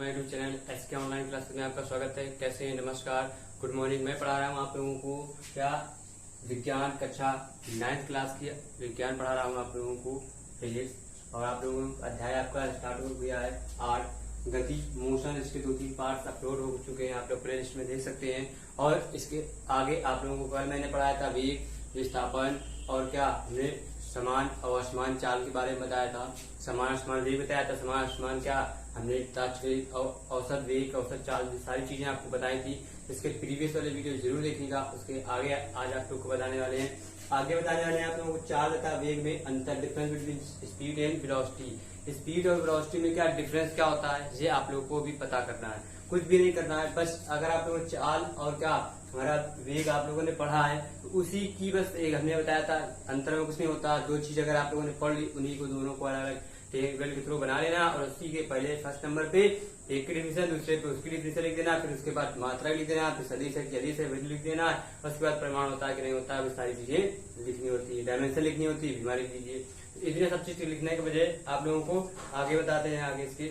My YouTube channel SK online class में आपका स्वागत है। कैसे हैं? नमस्कार, गुड मॉर्निंग। मैं पढ़ा रहा हूँ आप लोगों को क्या विज्ञान कक्षा 9th क्लास की विज्ञान पढ़ा रहा हूँ आप लोगों को फिजिक्स। और आप लोगों का अध्याय आपका स्टार्ट हो गया है 8 गति मोशन। इसके 2-3 पार्ट्स अपलोड हो चुके हैं, आप लोग प्ले लिस्ट में देख सकते हैं। और इसके आगे आप लोगों को कल मैंने पढ़ाया था वेग, विस्थापन और क्या हमने समान और असमान चाल के बारे में बताया था। समान असमान वेग बताया था, समान असमान क्या हमने औसत वेग, औसत चाल, सारी चीजें आपको बताई थी। इसके प्रीवियस वाले वीडियो जरूर देखिएगा। उसके आगे आज आप लोग को बताने वाले हैं आप लोगों को चाल तथा वेग में अंतर, difference between speed and velocity. Speed और वेलोसिटी में क्या डिफरेंस क्या होता है, ये आप लोगों को भी पता करना है। कुछ भी नहीं करना है, बस अगर आप लोगों चाल और क्या हमारा वेग आप लोगों ने पढ़ा है तो उसी की बस एक हमने बताया था, अंतर में कुछ नहीं होता। दो चीज अगर आप लोगों ने पढ़ ली, उन्हीं को दोनों को अलग अलग टेबल के थ्रू बना लेना और उसी के पहले फर्स्ट नंबर पे एक की डिफिनेशन, दूसरे पे उसकी डिफिनेशन लिख देना, फिर उसके बाद मात्रा लिख देना, फिर सदिश है यदि से लिख देना। उसके बाद प्रमाण होता है कि नहीं होता है, वो सारी चीजें लिखनी होती है, डायमेंशन लिखनी होती है, बीमारी लीजिए। इतने सब चीज लिखने के बजाय आप लोगों को आगे बताते हैं। आगे इसके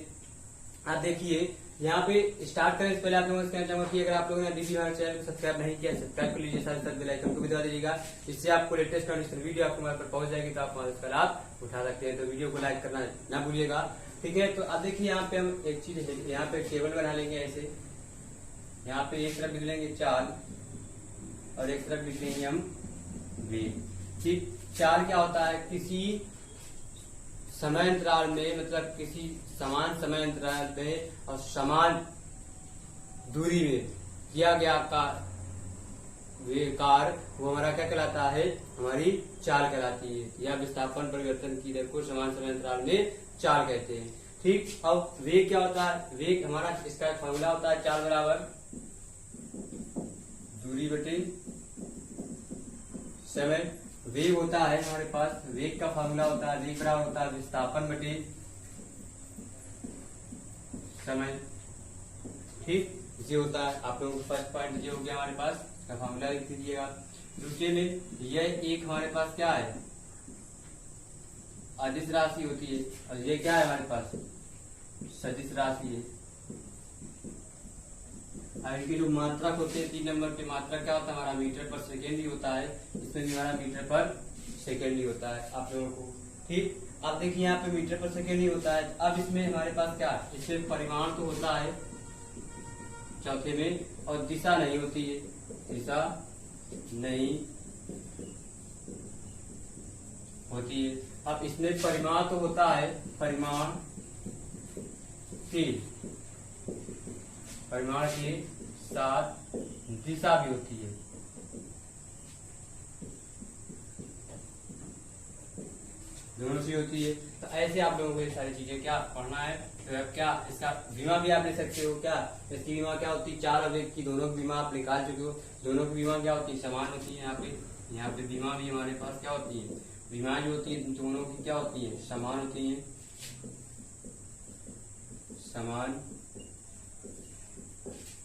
आप देखिए यहाँ पे स्टार्ट करें इससे पहले आप लोगों से कहना चाहूंगा कि अगर आप लोगों ने अभी भी हमारे चैनल को सब्सक्राइब नहीं किया, सब्सक्राइब कर लीजिए, साथ साथ बेल आइकन को भी दबा दीजिएगा। इससे आपको लेटेस्ट नोटिफिकेशन वीडियो आपको मोबाइल पर पहुंच जाएगी, तो आप इसका लाभ उठा सकते हैं। तो वीडियो को लाइक करना ना भूलिएगा, ठीक है। तो अब देखिए यहाँ पे हम एक चीज यहाँ पे टेबल बना लेंगे ऐसे। यहाँ पे एक तरफ लिख लेंगे चाल और एक तरफ लिख लेंगे हम वेग। ठीक, चाल क्या होता है, किसी समय अंतराल में, मतलब किसी समान समय अंतराल में और समान दूरी में किया गया कार्य, वो हमारा क्या कहलाता है, हमारी चाल कहलाती है। या विस्थापन परिवर्तन की दर को समान समय अंतराल में चाल कहते हैं। ठीक, अब वेग क्या होता है, वेग हमारा इसका एक फॉर्मूला होता है, चाल बराबर दूरी बटे समय। वेग होता है हमारे पास, वेग का फार्मूला होता है, वेग बराबर होता है विस्थापन बटे समय। ठीक, ये होता है आप लोगों को फर्स्ट पॉइंट ये हो गया हमारे पास, इसका फार्मूला लिख दीजिएगा। दूसरे में यह एक हमारे पास क्या है, अदिश राशि होती है, और ये क्या है हमारे पास, सदिश राशि है। इनकी जो मात्रक होते हैं 3 नंबर पे, मात्रक क्या होता है हमारा मीटर पर सेकेंड ही होता है। इसमें भी हमारा मीटर पर सेकेंड ही होता है आप लोगों को। ठीक, अब देखिए यहाँ पे मीटर पर सेकेंड ही होता है। अब इसमें हमारे पास क्या, इसमें परिमाण तो होता है चौथे में, और दिशा नहीं होती है, दिशा नहीं होती है। अब इसमें परिमाण तो होता है, परिमाण के साथ दिशा भी होती है। दोनों सी होती है। तो ऐसे आप लोगों को ये सारी चीजें क्या पढ़ना है। तो क्या इसका बीमा भी आप ले सकते हो, क्या इसकी बीमा क्या होती है, चाल और वेग की दोनों की बीमा आप निकाल चुके हो। दोनों की बीमा क्या होती है, समान होती है। यहाँ पे बीमा भी हमारे पास क्या होती है, बीमा जो होती है दोनों की क्या होती है, समान होती है, समान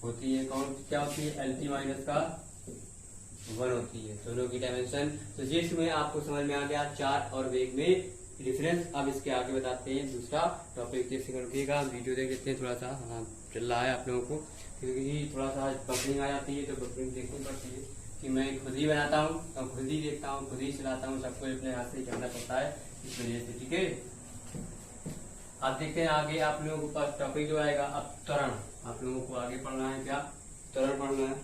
होती है। कौन क्या होती है, LT माइनस का 1 होती है, दोनों की डायमेंशन। तो जिसमें आपको समझ में आ गया चाल और वेग में डिफरेंस। अब इसके आगे बताते हैं दूसरा टॉपिक। जैसे रखिएगा, वीडियो देख लेते हैं। थोड़ा सा चल रहा है आप लोगों को, क्योंकि थोड़ा सा बफरिंग आ जाती है, तो बफरिंग देखनी पड़ती है कि मैं खुद ही बनाता हूँ और खुद ही देखता हूँ, खुद ही चलाता हूँ, सबको अपने हाथ से करना पड़ता है, इस वजह से। ठीक है, अब देखते हैं आगे आप लोगों के पास टॉपिक जो आएगा अब त्वरण। आप लोगों को आगे पढ़ना है, क्या त्वरण पढ़ना है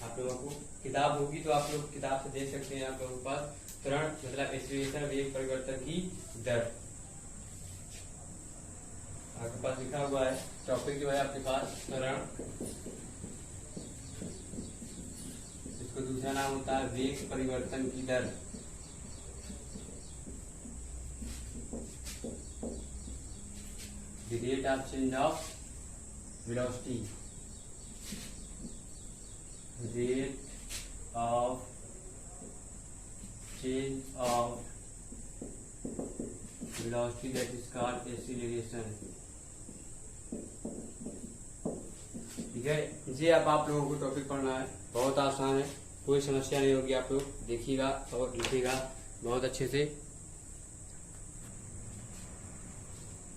आप लोगों को। किताब होगी तो आप लोग किताब से देख सकते हैं। आप लोगों के पास त्वरण मतलब एक्सीलरेशन, वेग परिवर्तन की दर आपके पास लिखा हुआ है। टॉपिक जो है आपके पास त्वरण, इसको दूसरा नाम होता है वेग परिवर्तन की दर। The rate of change of velocity, rate of change of velocity, that is called acceleration। ठीक है, ये अब आप लोगों को टॉपिक पढ़ना है, बहुत आसान है, कोई समस्या नहीं होगी। आप लोग देखिएगा और लिखिएगा बहुत अच्छे से।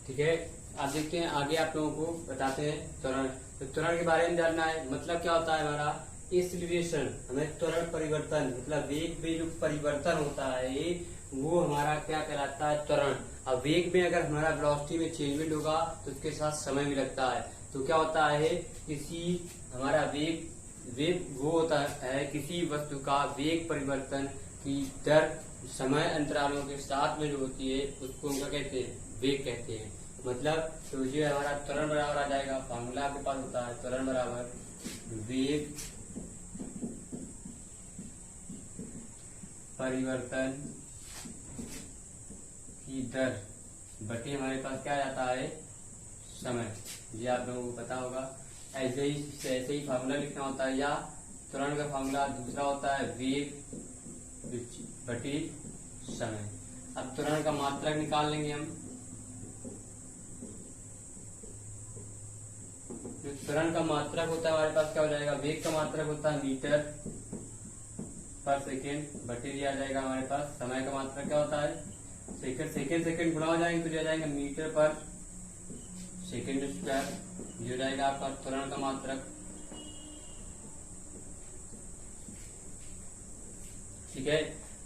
ठीक है, आप देखते हैं आगे आप लोगों को बताते हैं त्वरण। तो त्वरण के बारे में जानना है, मतलब क्या होता है हमारा एक्सीलरेशन, हमें त्वरण परिवर्तन मतलब वेग में जो परिवर्तन होता है वो हमारा क्या कहलाता है त्वरण। अब वेग में अगर हमारा वेलोसिटी में चेंजमेंट होगा तो उसके साथ समय भी लगता है। तो क्या होता है किसी हमारा वेग वो होता है किसी वस्तु का वेग परिवर्तन की दर समय अंतरालों के साथ में जो होती है उसको उनका कहते हैं वेग कहते हैं। मतलब तो ये हमारा त्वरण बराबर आ जाएगा, फार्मूला आपके पास होता है त्वरण बराबर वेग परिवर्तन की दर बटे हमारे पास क्या जाता है समय। ये आप लोगों को पता होगा। ऐसे ही फार्मूला लिखना होता है, या त्वरण का फार्मूला दूसरा होता है वेग बटे समय। अब त्वरण का मात्रक निकाल लेंगे हम। त्वरण का मात्रक होता है हमारे पास क्या हो जाएगा, वेग का मात्रक होता है मीटर पर सेकेंड बटे दिया जाएगा हमारे पास समय का मात्रक क्या होता है सेकेंड गुणा हो जाएंगे तो दिया जाएगा मीटर पर सेकेंड स्क्वायर। हो जाएगा आपका त्वरण का मात्रक। ठीक है,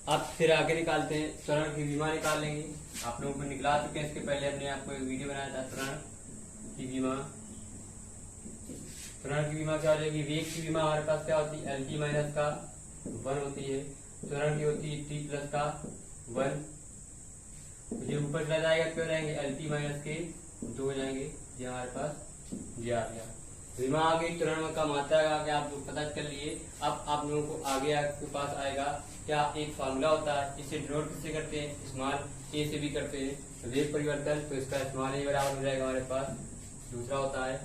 अब फिर आगे निकालते हैं त्वरण की विमा निकाल लेंगे। आप लोगों को निकला चुके हैं, इसके पहले हमने आपको एक वीडियो बनाया था त्वरण की विमा। त्वरण की विमा क्या हो जाएगी, वेग की विमा हमारे पास क्या होती है LT माइनस का 1 होती है, त्वरण की होती है T प्लस का 1। ये ऊपर चला जाएगा क्यों रहेंगे LT माइनस के 2 हो जाएंगे। ये हमारे पास ये आ गया विमा आ गई, त्वरण का मात्रा आ गया, आप लोग पता कर लिए। अब आप लोगों को आगे आपके पास आएगा क्या एक फार्मूला होता है, इसे डिनोट किससे करते हैं स्मॉल ए से भी करते हैं वेग परिवर्तन, तो इसका स्मॉल ए बराबर हो जाएगा हमारे पास। दूसरा होता है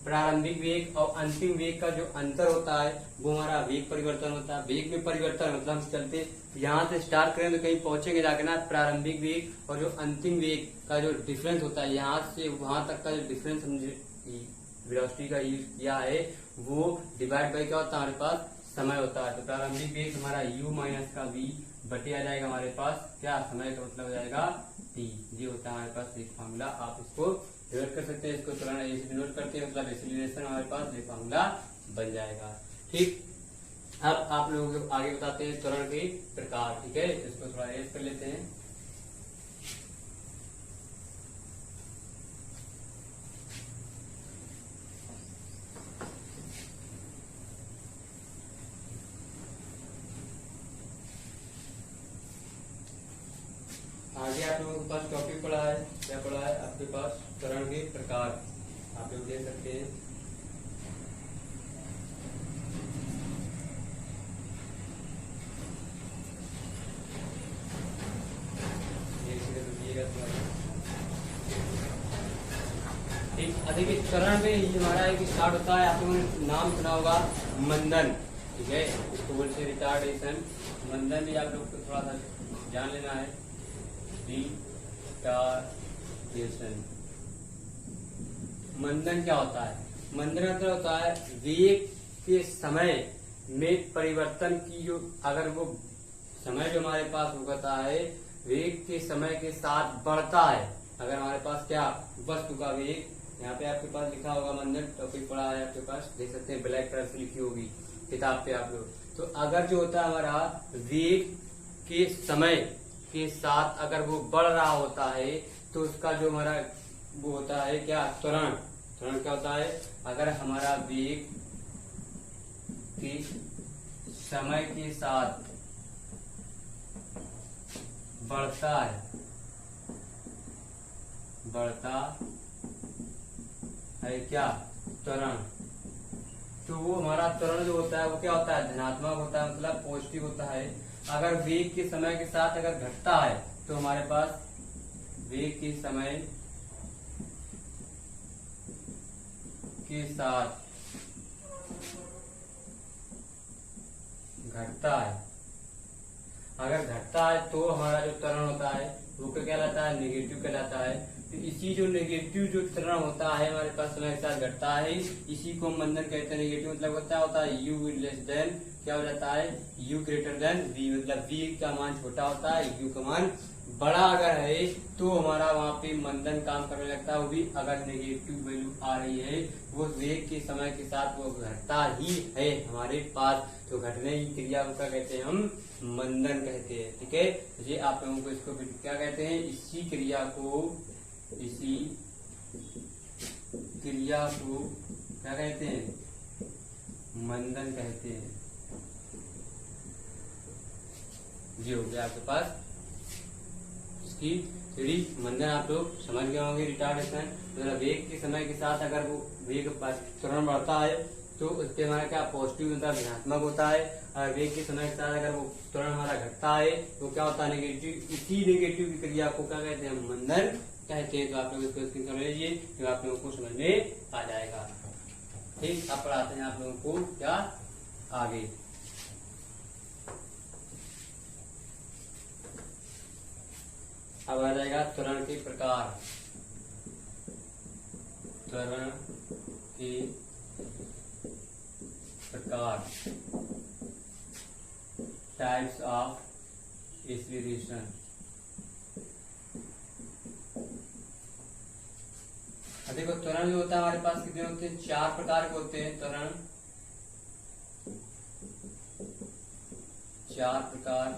प्रारंभिक वेग और अंतिम वेग का जो अंतर होता है वो हमारा वेग परिवर्तन होता है। वेग में परिवर्तन मतलब हम चलते यहाँ से स्टार्ट करें तो कहीं पहुंचेंगे जाके ना, प्रारंभिक वेग और जो अंतिम वेग का जो डिफरेंस होता है यहाँ से वहां तक का जो डिफरेंस हमने वेलोसिटी का यूज किया है वो डिवाइड बाय क्या होता है हमारे पास समय होता है। तो प्रारंभिक वेग हमारा u माइनस का v बटे आ जाएगा हमारे पास क्या समय का मतलब हो जाएगा t। ये होता है हमारे पास एक फार्मूला, आप इसको डिनोट कर सकते हैं। इसको त्वरण ऐसे डिनोट करते हैं मतलब एक्सीलरेशन हमारे पास ये फार्मूला बन जाएगा। ठीक, अब आप लोगों को आगे बताते हैं त्वरण के प्रकार। ठीक है, इसको थोड़ा रेस कर लेते हैं। आगे आप लोगों के पास टॉपिक पड़ा है, क्या पड़ा है आपके पास त्वरण के प्रकार, आप लोग देख सकते हैं। ठीक, देखिए त्वरण में हमारा एक स्टार्ट होता है, आप लोगों ने नाम सुना होगा मंदन। ठीक है, इसको बोलते हैं रिटार्डेशन। मंदन भी आप लोग को थोड़ा सा जान लेना है। रिटार्डेशन मंदन क्या होता है, मंदन मतलब होता है वेग के समय में परिवर्तन की जो अगर वो समय जो हमारे पास होता है वेग के समय के साथ बढ़ता है। अगर हमारे पास क्या वस्तु का वेग यहाँ पे आपके पास लिखा होगा मंदन टॉपिक पड़ा है आपके पास, देख सकते हैं ब्लैक कलर से लिखी होगी किताब पे आप लोग। तो अगर जो होता है हमारा वेग के समय के साथ अगर वो बढ़ रहा होता है तो उसका जो हमारा वो होता है क्या त्वरण। त्वरण क्या होता है, अगर हमारा वेग के समय के साथ बढ़ता है क्या त्वरण, तो वो हमारा त्वरण जो होता है वो क्या होता है धनात्मक होता है, मतलब पॉजिटिव होता है। अगर वेग के समय के साथ अगर घटता है तो हमारे पास वेग के समय के साथ घटता है, अगर घटता है तो हमारा जो त्वरण होता है वो क्या कहलाता है नेगेटिव कहलाता है। तो इसी जो नेगेटिव जो त्वरण होता है हमारे पास समय के साथ घटता है, इसी को हम मंदन कहते हैं। नेगेटिव मतलब होता है u लेस देन क्या हो जाता है, u ग्रेटर देन v, मतलब v का मान छोटा होता है, u का मान बड़ा अगर है तो हमारा वहां पे मंदन काम करने लगता है। वो भी अगर नेगेटिव वैल्यू आ रही है, वो वेग के समय के साथ वो घटता ही है हमारे पास, तो घटने की क्रिया को क्या कहते हैं, हम मंदन कहते हैं। ठीक है, ये आप लोगों को इसको क्या कहते हैं, इसी क्रिया को क्या कहते हैं, मंदन कहते हैं। ये हो गया आपके पास इसकी थ्योरी। मंदन आप लोग समझ गए होंगे। रिटार्डेशन मतलब वेग के समय के साथ अगर वो वेग त्वरण बढ़ता है तो उसके हमारा क्या पॉजिटिव मतलब धनात्मक होता है, और वेग के समय के साथ अगर वो त्वरण हमारा घटता है तो क्या होता है, नेगेटिव। इसी नेगेटिव की क्रिया को क्या कहते हैं, मंदन कहते हैं। तो आप लोग इसको स्क्रीन कर लीजिए, तो आप लोगों को समझ में आ जाएगा। ठीक, अब पढ़ाते हैं आप लोगों को क्या आगे। अब आ जाएगा त्वरण के प्रकार। त्वरण के प्रकार, टाइप्स ऑफ एक्सीलरेशन। देखो त्वरण जो होता है हमारे पास कितने होते हैं, 4 प्रकार के होते हैं त्वरण। 4 प्रकार,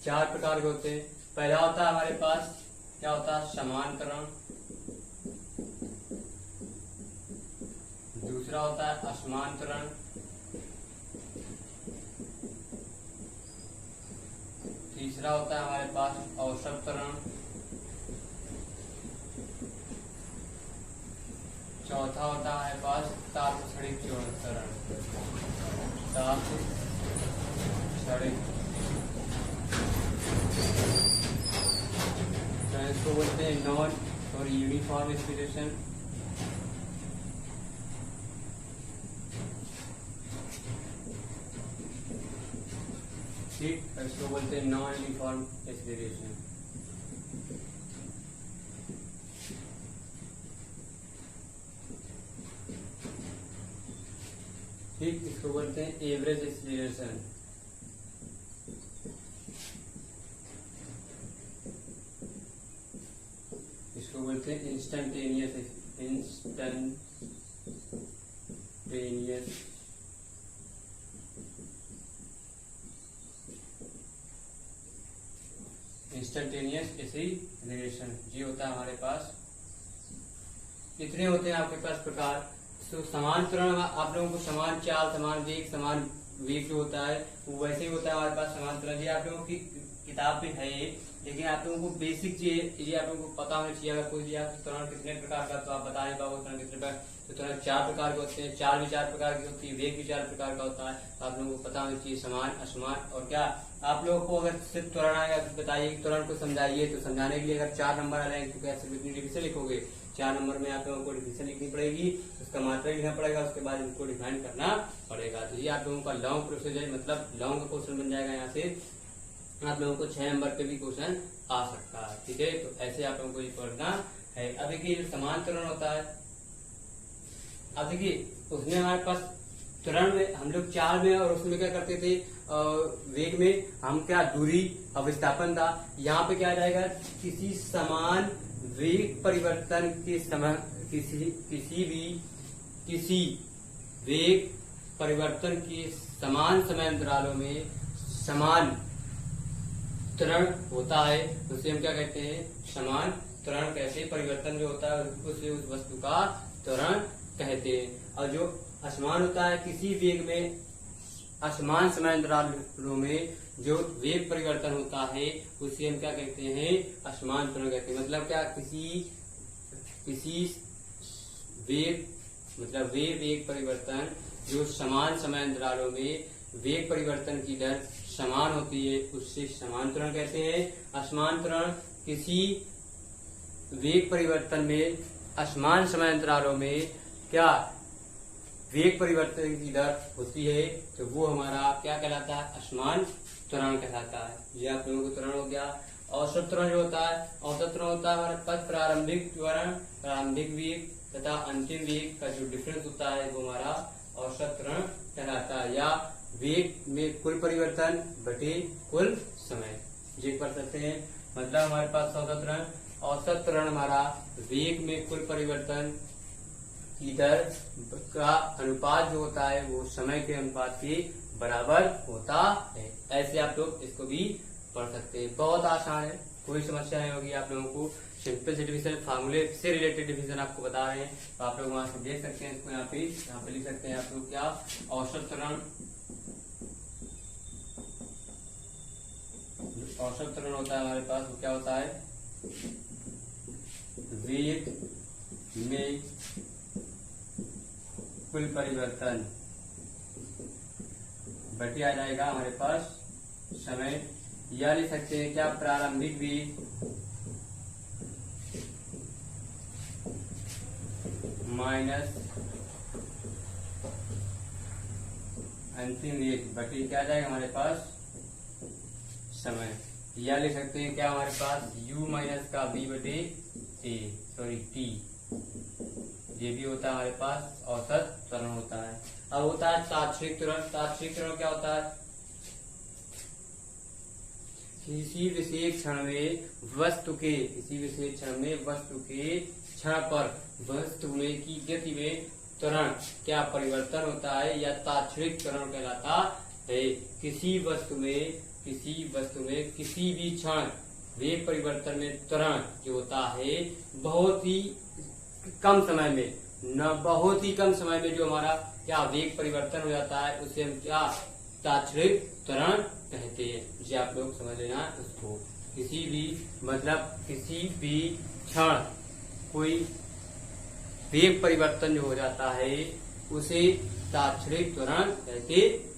4 प्रकार के होते हैं। पहला होता है हमारे पास क्या होता है, समान त्वरण। दूसरा होता है असमान त्वरण। तीसरा होता है हमारे पास औसत त्वरण। चौथा होता है हमारे पास तापक्षणिक त्वरण। तापक्षणिक इसको बोलते हैं नॉन और यूनिफॉर्म एक्सीलरेशन। ठीक, इसको बोलते हैं नॉन यूनिफॉर्म एक्सीलरेशन। ठीक, इसको बोलते हैं एवरेज एक्सीलरेशन। इसको बोलते हैं इंस्टेंटेनियस एक्सीलरेशन। ये होता है हमारे पास, इतने होते हैं आपके पास प्रकार। तो समान त्वरण आप लोगों को समान चाल, समान वेग, समान वेग जो होता है वो वैसे ही होता है हमारे पास समान त्वरण। ये आप लोगों की किताब में है, लेकिन आप लोगों को बेसिक ये आप लोगों को पता होना चाहिए। अगर कोई दिया त्वरण कितने प्रकार का, तो आप बता नहीं पाओगे त्वरण कितने प्रकार। तो त्वरण 4 प्रकार के होते हैं, चाल भी 4 प्रकार की होती है, वेग भी 4 प्रकार का होता है। तो आप लोगों को पता होना चाहिए समान, असमान और क्या। आप लोगों को अगर सिर्फ त्वरण आएगा तो बताइए, त्वरण को समझाइए। तो समझाने के लिए अगर 4 नंबर आ जाएंगे तो कैसे कितनी डिग्री से लिखोगे, 4 नंबर में आप लोगों को डिफिनेशन लिखनी पड़ेगी, उसका मात्रा लिखना पड़ेगा, उसके बाद इनको डिफाइन करना पड़ेगा। तो ये आप लोगों का लॉन्ग प्रोसेस है, मतलब लॉन्ग का क्वेश्चन बन जाएगा। यहाँ से आप लोगों को 6 नंबर पे भी क्वेश्चन आ सकता है। ठीक है, तो ऐसे आप लोगों को ये पढ़ना है। अब देखिए जो समान त्वरण होता है, अब देखिए उसमें हमारे पास त्वरण में हम लोग चाल में और उसमें क्या करते थे, वेग में हम क्या दूरी और विस्थापन था। यहाँ पे क्या आ जाएगा, किसी समान वेग परिवर्तन के समय किसी वेग परिवर्तन के समान समय अंतरालों में समान त्वरण होता है, उसे हम क्या कहते हैं, समान त्वरण। कैसे परिवर्तन जो होता है उसे उस वस्तु का त्वरण कहते हैं। और जो असमान होता है, किसी वेग में असमान समय अंतरालों में जो वेग परिवर्तन होता है उसे हम क्या कहते हैं, असमान त्वरण कहते हैं। मतलब क्या, किसी वेग मतलब वेग परिवर्तन जो समान समय अंतरालों में वेग परिवर्तन की दर समान होती है उससे समान त्वरण कहते हैं। असमान त्वरण किसी वेग परिवर्तन में असमान समय अंतरालों में क्या वेग परिवर्तन की दर होती है तो वो हमारा क्या कहलाता है, असमान त्वरण कहलाता है। ये आप लोगों को त्वरण हो गया। औसत त्वरण जो होता है, औसत त्वरण होता है हमारे पास प्रारंभिक त्वरण, प्रारंभिक वेग तथा अंतिम वेग का जो डिफरेंस होता है वो हमारा औसत त्वरण कहलाता है, या वेग में कुल परिवर्तन बटे कुल समय ये पढ़ सकते हैं। मतलब हमारे पास औसत त्वरण हमारा वेग में कुल परिवर्तन की दर का अनुपात जो होता है वो समय के अनुपात के बराबर होता है। ऐसे आप लोग इसको भी पढ़ सकते हैं। बहुत आसान है, कोई समस्या नहीं होगी आप लोगों को। सिंपल से डिवीजन फार्मूले से रिलेटेड डिवीजन आपको बता रहे हैं, तो आप लोग वहां से देख सकते हैं। इसको यहाँ पे लिख सकते हैं आप लोग क्या, औसत त्वरण। औसत त्वरण होता है हमारे पास वो क्या होता है, वेग में कुल परिवर्तन बटे आ जाएगा हमारे पास समय, या लिख सकते हैं क्या, प्रारंभिक वेग माइनस अंतिम वेग बटे क्या आ जाएगा हमारे पास समय, या लिख सकते हैं क्या हमारे पास u माइनस का b बटे टी, ये भी होता है हमारे पास औसत त्वरण होता है। अब होता है तात्क्षणिक त्वरण। तात्क्षणिक त्वरण क्या होता है, किसी विशेष क्षण में वस्तु के क्षण पर वस्तु में की गति में त्वरण क्या परिवर्तन होता है, या तात्क्षणिक त्वरण कहलाता है। किसी वस्तु में किसी भी क्षण वेग परिवर्तन में त्वरण जो होता है बहुत ही कम समय में जो हमारा क्या वेग परिवर्तन हो जाता है उसे हम क्या, तात्क्षणिक त्वरण कहते हैं। जी आप लोग समझ लेना उसको। किसी भी क्षण कोई वेग परिवर्तन जो हो जाता है उसे तात्क्षणिक त्वरण कहते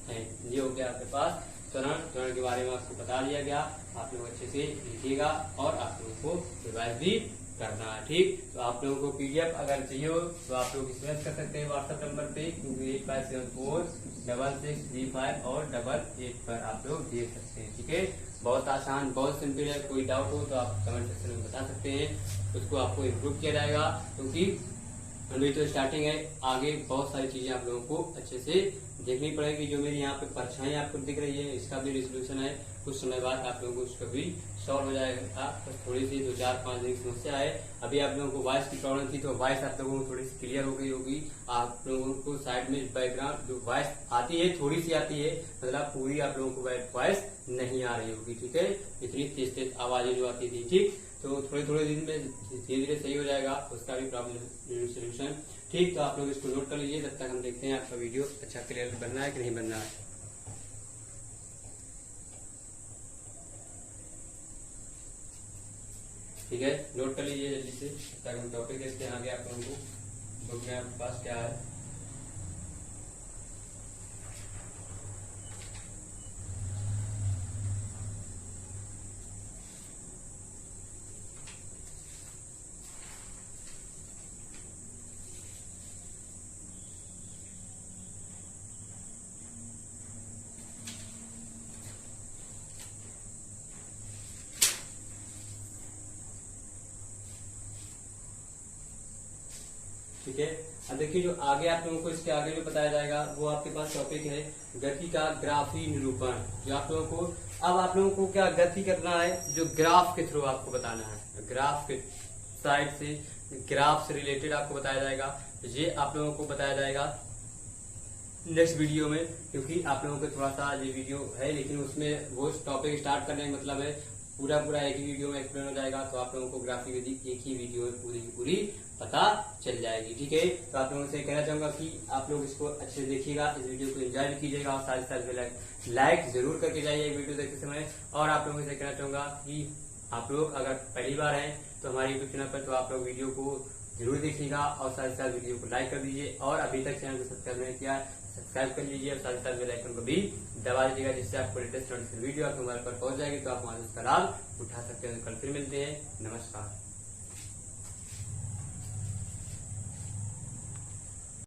हैं। ये हो गया आपके पास त्वरण के बारे में आपको बता दिया गया। आप लोग अच्छे से लिखिएगा और आप लोगों को रिवाइज भी करना है, ठीक। तो आप लोगों को पीडीएफ अगर चाहिए हो तो आप लोग SMS कर सकते हैं व्हाट्सएप नंबर पे 28574663 और 88 पर आप लोग देख सकते हैं, ठीक है। बहुत आसान, बहुत सिंपल है। कोई डाउट हो तो आप कमेंट सेक्शन में बता सकते हैं, उसको आपको इम्प्रूव किया जाएगा, क्योंकि अभी तो स्टार्टिंग है। आगे बहुत सारी चीजें आप लोगों को अच्छे से देखनी पड़ेगी। जो मेरी यहाँ पे परछाई आपको दिख रही है इसका भी रिजोल्यूशन है, कुछ समय बाद आप लोगों को उसका भी सॉल्व हो जाएगा। बस थोड़ी सी 2-4-5 दिन की समस्या है। अभी आप लोगों को वॉइस की प्रॉब्लम थी तो वॉइस आप लोगों को थोड़ी सी क्लियर हो गई होगी। आप लोगों को साइड में बैकग्राउंड जो वॉइस आती है थोड़ी सी आती है, मतलब पूरी आप लोगों को वॉइस नहीं आ रही होगी, ठीक है। इतनी तेज आवाजें जो आती थी, ठीक। तो थोड़े दिन में धीरे धीरे सही हो जाएगा, उसका भी प्रॉब्लम सोल्यूशन, ठीक। तो आप लोग इसको नोट कर लीजिए। तब तक हम देखते हैं आपका वीडियो अच्छा क्लियर बनना है कि नहीं बनना है। ठीक है, नोट कर लीजिए जल्दी से। तब तक हम टॉपिक देखते हैं आगे। आप लोगों को बुक में आपके पास क्या है, ठीक है। अब देखिए जो आगे आप लोगों को इसके आगे जो बताया जाएगा वो आपके पास टॉपिक है गति का ग्राफी निरूपण। जो आप लोगों को अब आप लोगों को क्या गति करना है, जो ग्राफ के थ्रू आपको बताना है। ग्राफ के साइड से, ग्राफ से रिलेटेड आपको बताया जाएगा। ये आप लोगों को बताया जाएगा नेक्स्ट वीडियो में, क्योंकि आप लोगों को थोड़ा सा ये वीडियो है लेकिन उसमें वो टॉपिक स्टार्ट करने का मतलब है पूरा एक ही वीडियो में एक्सप्लेन हो जाएगा। तो आप लोगों को ग्राफी विधि एक ही वीडियो में पूरी की पूरी पता चल जाएगी, ठीक है। तो आप लोगों से कहना चाहूंगा कि आप लोग इसको अच्छे से देखिएगा, इस वीडियो को एंजॉय भी कीजिएगा और साथ ही साथ लाइक जरूर करके जाइए वीडियो देखते समय। और आप लोगों से कहना चाहूंगा कि आप लोग अगर पहली बार हैं तो हमारे यूट्यूब चैनल पर तो आप लोग वीडियो को जरूर देखिएगा और साथ ही साथ वीडियो को लाइक कर दीजिए। और अभी तक चैनल को सब्सक्राइब नहीं किया सब्सक्राइब कर लीजिए और साथ ही साथ बेल आइकन को भी दबा दीजिएगा, जिससे आपको लेटेस्ट वीडियो आपके मोबाइल पर पहुंच जाएगी तो आप वहां से उसका लाभ उठा सकते हैं। कल फिर मिलते हैं, नमस्कार।